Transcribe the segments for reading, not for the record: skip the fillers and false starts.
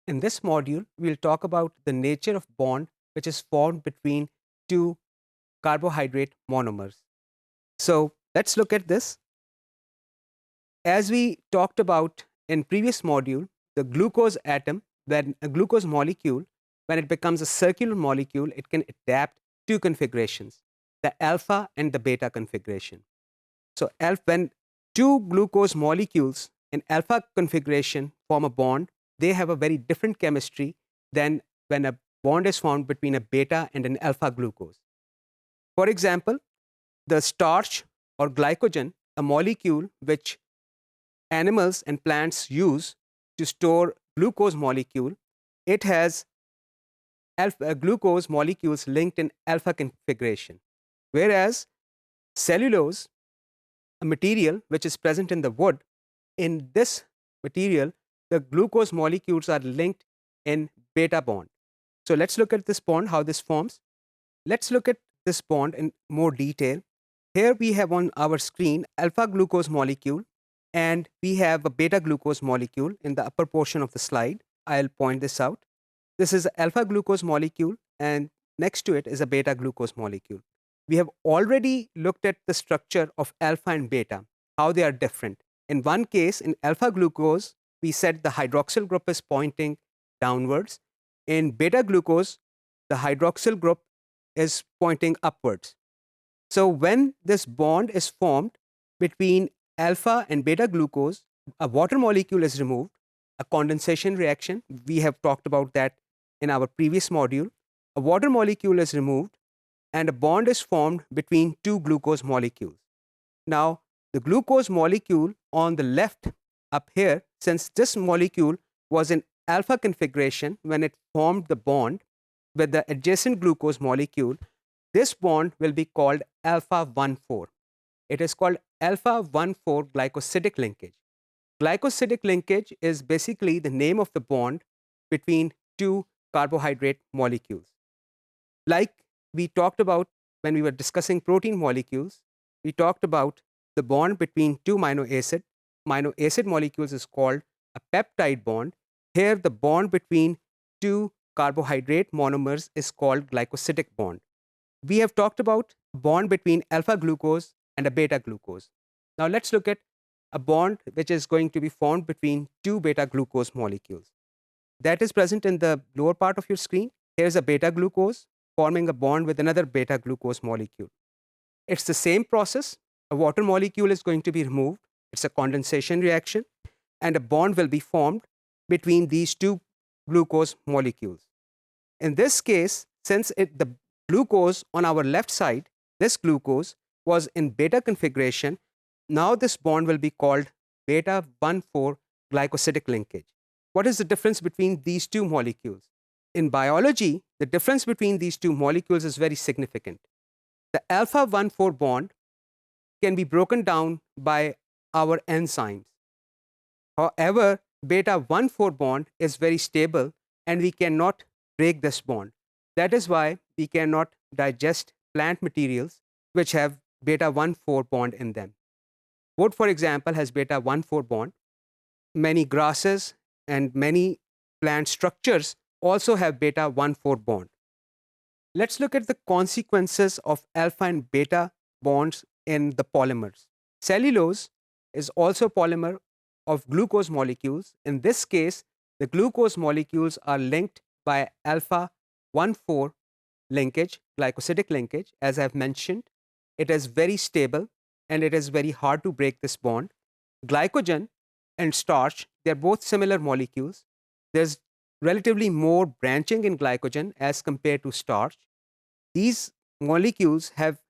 In this module, we'll talk about the nature of bond which is formed between two carbohydrate monomers. So let's look at this. As we talked about in previous module, the glucose atom, when a glucose molecule, when it becomes a circular molecule, it can adapt two configurations, the alpha and the beta configuration. So when two glucose molecules in alpha configuration form a bond, they have a very different chemistry than when a bond is formed between a beta and an alpha glucose. For example, the starch or glycogen, a molecule which animals and plants use to store glucose molecule, it has glucose molecules linked in alpha configuration. Whereas cellulose, a material which is present in the wood, in this material, the glucose molecules are linked in beta bond. So let's look at this bond, how this forms. Let's look at this bond in more detail. Here we have on our screen alpha glucose molecule, and we have a beta glucose molecule in the upper portion of the slide. I'll point this out. This is alpha glucose molecule, and next to it is a beta glucose molecule. We have already looked at the structure of alpha and beta, how they are different. In one case, in alpha glucose, we said the hydroxyl group is pointing downwards. In beta glucose, the hydroxyl group is pointing upwards. So when this bond is formed between alpha and beta glucose, a water molecule is removed, a condensation reaction. We have talked about that in our previous module. A water molecule is removed and a bond is formed between two glucose molecules. Now, the glucose molecule on the left up here, since this molecule was in alpha configuration when it formed the bond with the adjacent glucose molecule, this bond will be called alpha 1,4. It is called alpha 1,4 glycosidic linkage. Glycosidic linkage is basically the name of the bond between two carbohydrate molecules. Like we talked about when we were discussing protein molecules, we talked about the bond between two amino acid molecules is called a peptide bond. Here the bond between two carbohydrate monomers is called glycosidic bond. We have talked about a bond between alpha glucose and a beta glucose. Now let's look at a bond which is going to be formed between two beta glucose molecules. That is present in the lower part of your screen. Here's a beta glucose forming a bond with another beta glucose molecule. It's the same process. A water molecule is going to be removed. It's a condensation reaction, and a bond will be formed between these two glucose molecules. In this case, since the glucose on our left side, this glucose was in beta configuration, now this bond will be called beta 1,4 glycosidic linkage. What is the difference between these two molecules? In biology, the difference between these two molecules is very significant. The alpha 1,4 bond can be broken down by our enzymes. However, beta 1,4 bond is very stable and we cannot break this bond. That is why we cannot digest plant materials which have beta 1,4 bond in them. Wood, for example, has beta 1,4 bond. Many grasses and many plant structures also have beta 1,4 bond. Let's look at the consequences of alpha and beta bonds in the polymers. Cellulose is also a polymer of glucose molecules. In this case, the glucose molecules are linked by alpha 1,4 linkage, glycosidic linkage. As I've mentioned, it is very stable and it is very hard to break this bond. Glycogen and starch, they're both similar molecules. There's relatively more branching in glycogen as compared to starch. These molecules have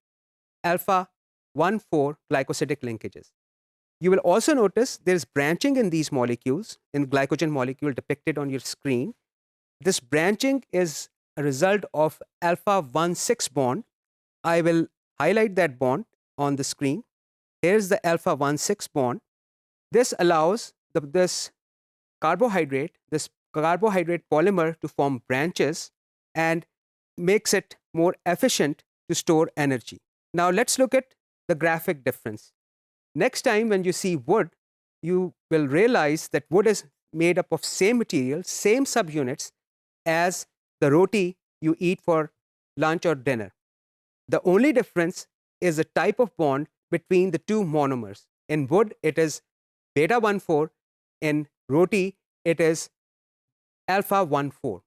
alpha 1,4 glycosidic linkages. You will also notice there's branching in these molecules, in glycogen molecule depicted on your screen. This branching is a result of alpha 1,6 bond. I will highlight that bond on the screen. Here's the alpha 1,6 bond. This allows this carbohydrate polymer to form branches and makes it more efficient to store energy. Now let's look at the graphic difference. Next time when you see wood, you will realize that wood is made up of same material, same subunits as the roti you eat for lunch or dinner. The only difference is the type of bond between the two monomers. In wood, it is beta 1,4. In roti, it is alpha 1,4.